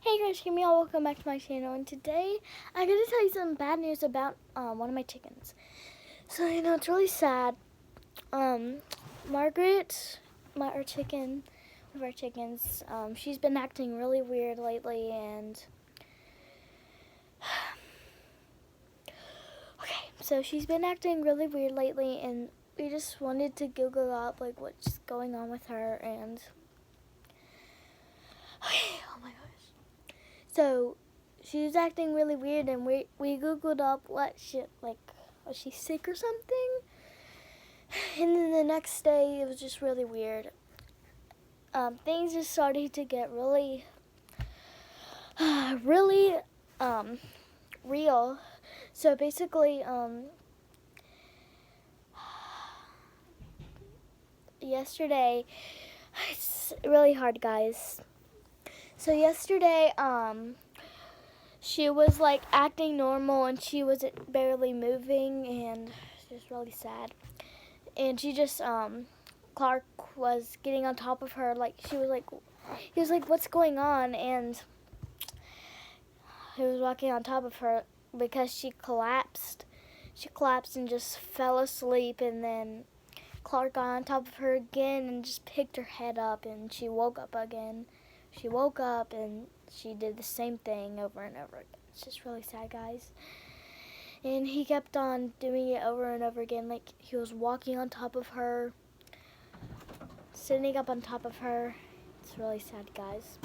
Hey guys, Kimmy, welcome back to my channel, and today I'm going to tell you some bad news about one of my chickens. So, it's really sad. Margaret, our chicken, one of our chickens, she's been acting really weird lately, and so she's been acting really weird lately, and we just wanted to Google up, like, what's going on with her, and oh my gosh. So, she was acting really weird, and we Googled up was she sick or something? And then the next day, it was just really weird. Things just started to get really, really real. So basically, yesterday, it's really hard, guys. So yesterday, she was like acting normal, and she wasn't barely moving, and it's just really sad. And she just Clark was getting on top of her, he was like, what's going on? And he was walking on top of her because she collapsed and just fell asleep, and then Clark got on top of her again and just picked her head up, and she woke up again. She woke up and she did the same thing over and over again. It's just really sad, guys. And he kept on doing it over and over again. Like, he was walking on top of her, sitting up on top of her. It's really sad, guys.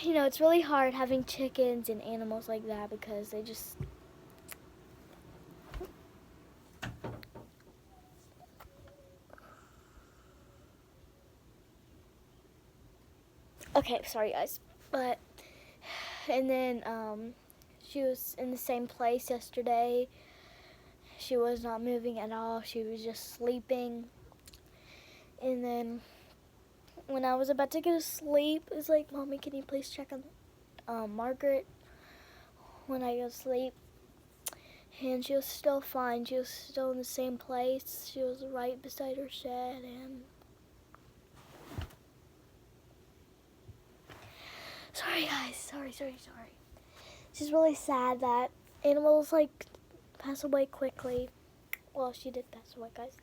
It's really hard having chickens and animals like that because they just... Okay, sorry, guys. And then, she was in the same place yesterday. She was not moving at all. She was just sleeping. And then when I was about to go to sleep, it was like, Mommy, can you please check on Margaret when I go to sleep? And she was still fine. She was still in the same place. She was right beside her shed. And sorry, guys. Sorry. It's just really sad that animals pass away quickly. Well, she did pass away, guys.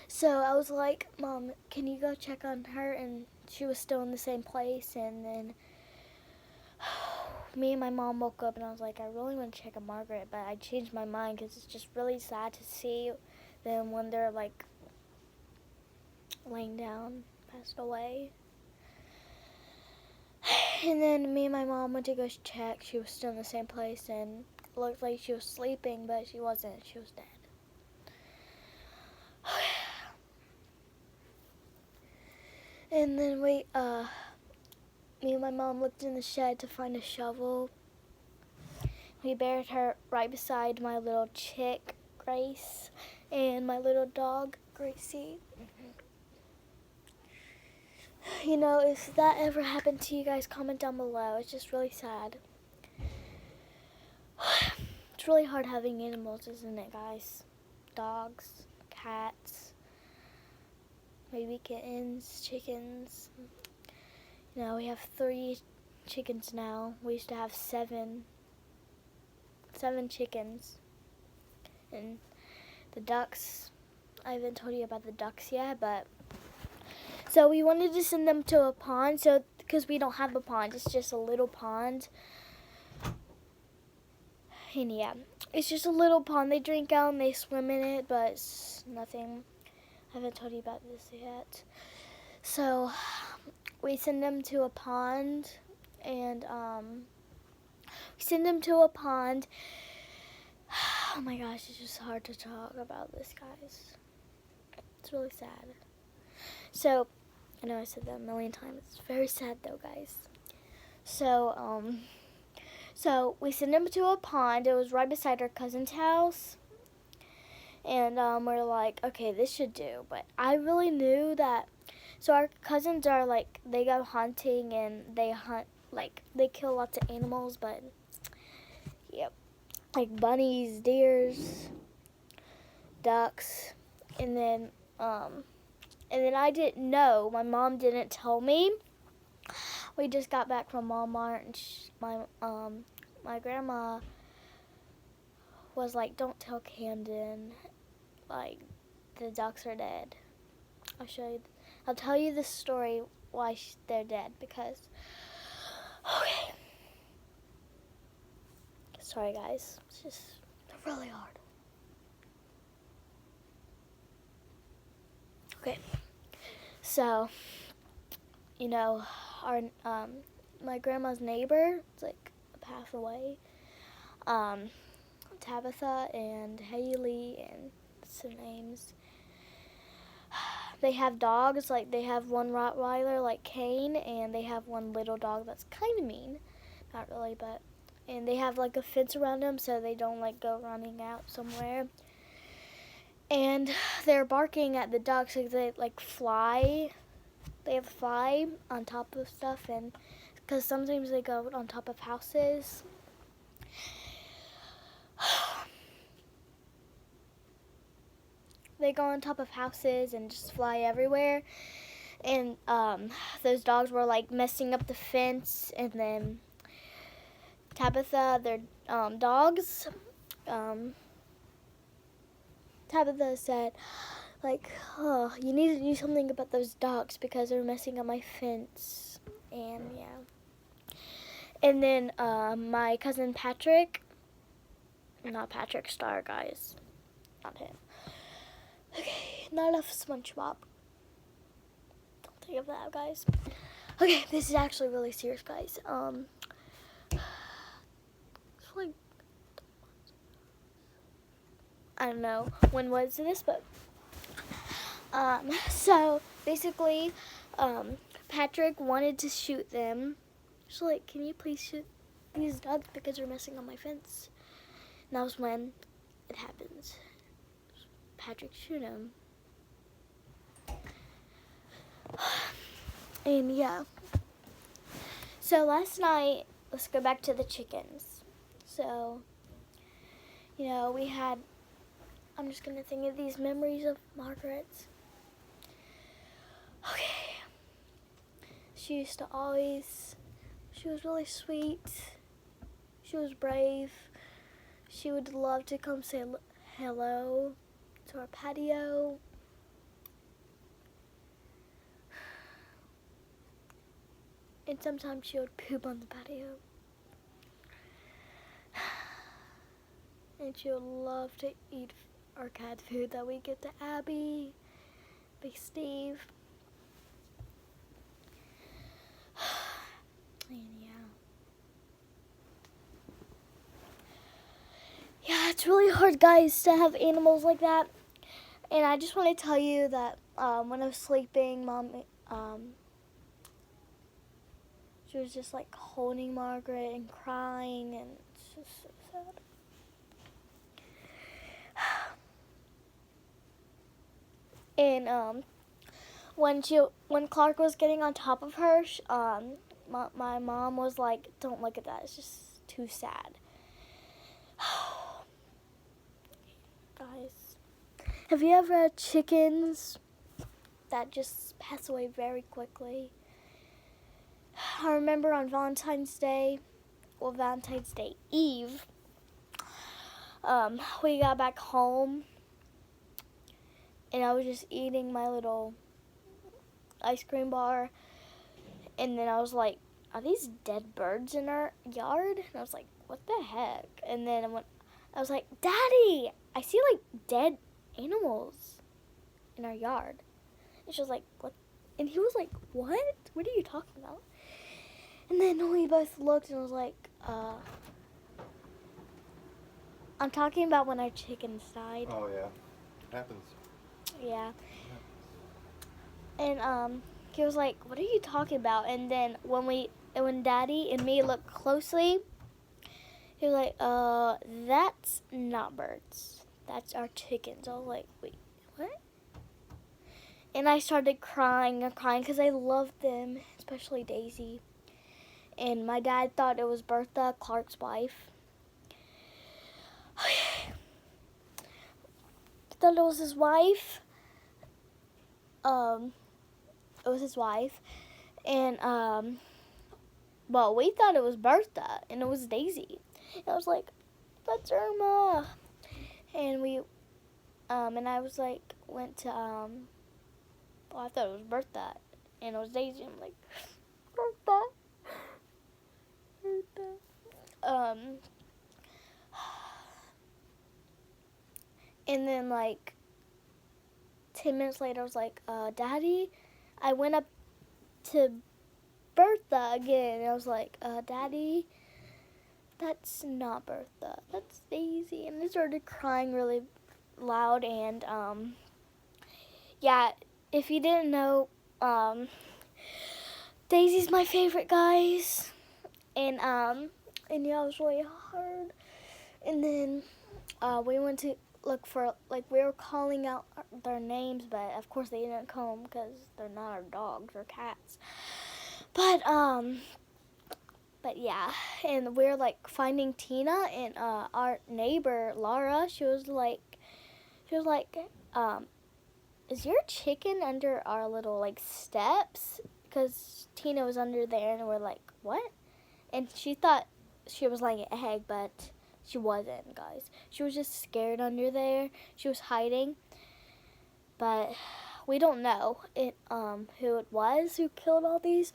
So I was like, Mom, can you go check on her? And she was still in the same place. And then me and my mom woke up, and I was like, I really want to check on Margaret, but I changed my mind because it's just really sad to see them when they're laying down, passed away. And then me and my mom went to go check. She was still in the same place, and it looked like she was sleeping, but she wasn't. She was dead. And then me and my mom looked in the shed to find a shovel. We buried her right beside my little chick, Grace, and my little dog, Gracie. If that ever happened to you guys, comment down below. It's just really sad. It's really hard having animals, isn't it, guys? Dogs, cats, maybe kittens, chickens. We have 3 chickens now. We used to have 7 chickens. And the ducks, I haven't told you about the ducks yet, but so we wanted to send them to a pond, because we don't have a pond, it's just a little pond. And yeah, it's just a little pond. They drink out and they swim in it, but it's nothing. I haven't told you about this yet. So we send them to a pond, and Oh my gosh, it's just hard to talk about this, guys. It's really sad. So, I know I said that a million times. It's very sad, though, guys. So we sent them to a pond. It was right beside our cousin's house. And we're like, okay, this should do. But I really knew that. So our cousins are they go hunting, and they hunt, they kill lots of animals. But, yep, like bunnies, deers, ducks. And then I didn't know. My mom didn't tell me. we just got back from Walmart, and my grandma was like, "Don't tell Camden, like, the ducks are dead." I'll tell you the story why they're dead, because, okay. Sorry guys, it's just really hard. Okay, so, our my grandma's neighbor, it's like passed away. Tabitha and Haley and some names. They have dogs, like they have one Rottweiler like Kane, and they have one little dog that's kind of mean. Not really, but, and they have like a fence around them so they don't like go running out somewhere. And they're barking at the ducks because they like fly. They have fly on top of stuff, and because sometimes they go on top of houses. They go on top of houses and just fly everywhere. And those dogs were like messing up the fence, and then Tabitha, their dogs, Tabitha said, like, "Oh, you need to do something about those dogs because they're messing up my fence." And yeah. And then my cousin Patrick, not Patrick Star, guys, not him. Okay, not enough SpongeBob. Don't think of that, guys. Okay, this is actually really serious, guys. It's like, I don't know when was this, but so basically, Patrick wanted to shoot them. She's like, "Can you please shoot these dogs because they're messing on my fence?" And that was when it happens. Patrick shoot him. And yeah. So last night, let's go back to the chickens. So, we had, I'm just going to think of these memories of Margaret. Okay. She was really sweet. She was brave. She would love to come say hello to our patio. And sometimes she would poop on the patio. And she would love to eat our cat food that we get to Abby, Big Steve. And yeah, it's really hard, guys, to have animals like that. And I just want to tell you that when I was sleeping, Mom, she was just like holding Margaret and crying, and it's just so sad. And when Clark was getting on top of her, my mom was like, "Don't look at that. It's just too sad." Guys, have you ever had chickens that just pass away very quickly? I remember on Valentine's Day Eve, we got back home, and I was just eating my little ice cream bar, and then I was like, "Are these dead birds in our yard?" And I was like, "What the heck?" And then I was like, "Daddy, I see like dead animals in our yard." And she was like, "What?" And he was like, "What? What are you talking about?" And then we both looked and was like, I'm talking about when our chickens died. Oh yeah, it happens. Yeah. And he was like, "What are you talking about?" And then when Daddy and me looked closely, he was like, "That's not birds. That's our chickens." I was like, "Wait, what?" And I started crying because I loved them, especially Daisy. And my dad thought it was Bertha, Clark's wife. Thought it was his wife. It was his wife. And well, we thought it was Bertha, and it was Daisy. And I was like, that's Irma. And we and I was like, went to well, I thought it was Bertha, and it was Daisy. I'm like, Bertha. And then like 10 minutes later, I was like, Daddy, I went up to Bertha again. And I was like, Daddy, that's not Bertha, that's Daisy. And I started crying really loud. And yeah, if you didn't know, Daisy's my favorite, guys. And yeah, it was really hard. And then we went to look for, like, we were calling out their names, but of course they didn't come because they're not our dogs or cats. But yeah, and we were like finding Tina, and our neighbor Laura, she was like, is your chicken under our little like steps? Because Tina was under there, and we're like, what? And she thought she was laying an egg, but she wasn't, guys. She was just scared under there. She was hiding. But we don't know who it was who killed all these.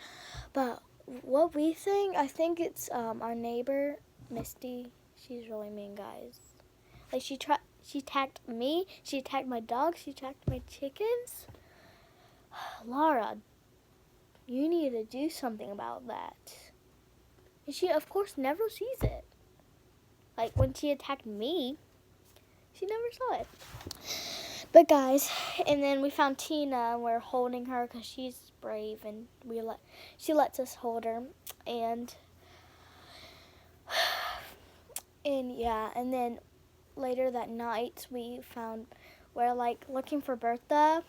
But what we think, I think it's our neighbor, Misty. She's really mean, guys. Like, she attacked me. She attacked my dog. She attacked my chickens. Laura, you need to do something about that. And she, of course, never sees it. Like, when she attacked me, she never saw it. But, guys, and then we found Tina, and we're holding her because she's brave, and she lets us hold her. And yeah, and then later that night, we're, like, looking for Bertha.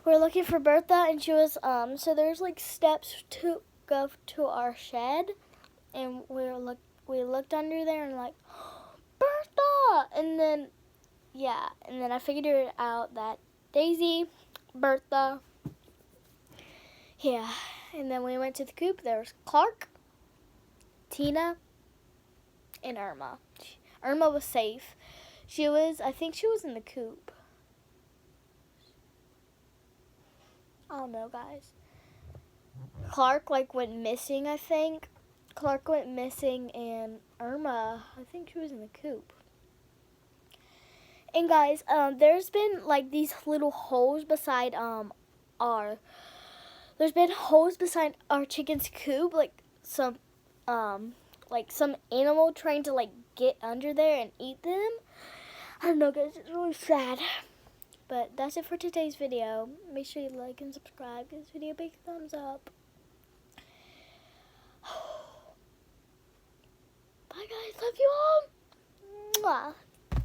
We're looking for Bertha, and she was, so there's, like, steps to go to our shed. And we looked under there and like, Bertha! And then, yeah, and then I figured it out that Daisy, Bertha, yeah. And then we went to the coop. There was Clark, Tina, and Irma. Irma was safe. I think she was in the coop. I don't know, guys. Clark, like, went missing, I think. Clark went missing, and Irma, I think she was in the coop. And guys, there's been like these little holes beside our chicken's coop, like some animal trying to like get under there and eat them. I don't know, guys, it's really sad. But that's it for today's video. Make sure you like and subscribe. Give this video a big thumbs up. Bye, guys. Love you all. Mwah.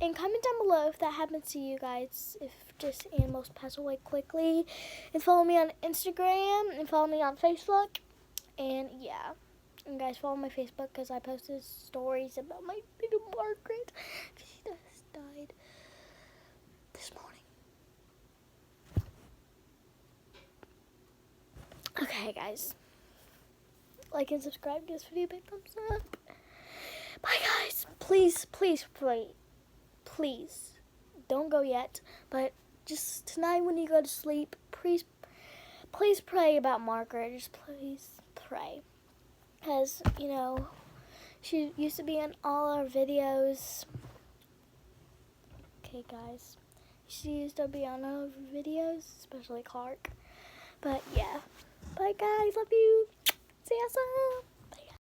And comment down below if that happens to you guys, if just animals pass away quickly. And follow me on Instagram and follow me on Facebook. And yeah. And guys, follow my Facebook because I posted stories about my little Margaret. She just died this morning. Okay, guys. Like and subscribe. Give this video a big thumbs up. Bye, guys. Please, please, please, don't go yet. But just tonight when you go to sleep, please pray about Margaret. Just please pray. Because, you know, she used to be in all our videos. Okay, guys. She used to be on all our videos, especially Clark. But, yeah. Bye, guys. Love you. See ya soon.